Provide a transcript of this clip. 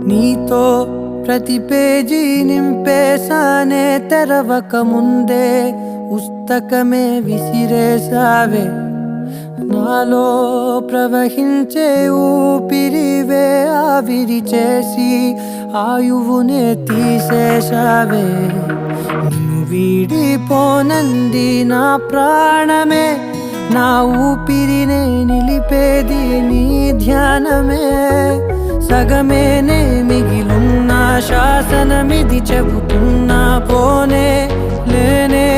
నీతో ప్రతి పేజీ నింపేసానే తెరవక ముందే పుస్తకమే విసిరేసావే నాలో ప్రవహించే ఊపిరివే ఆవిరి చేసి ఆయువునే తీసేసావే నిన్ను వీడిపోనంది నా ప్రాణమే నా ఊపిరినే నిలిపేది నీ ధ్యానమే సగమేనే మిగిలున్న శాసనమిది చెబుతున్నా పోనే లేనే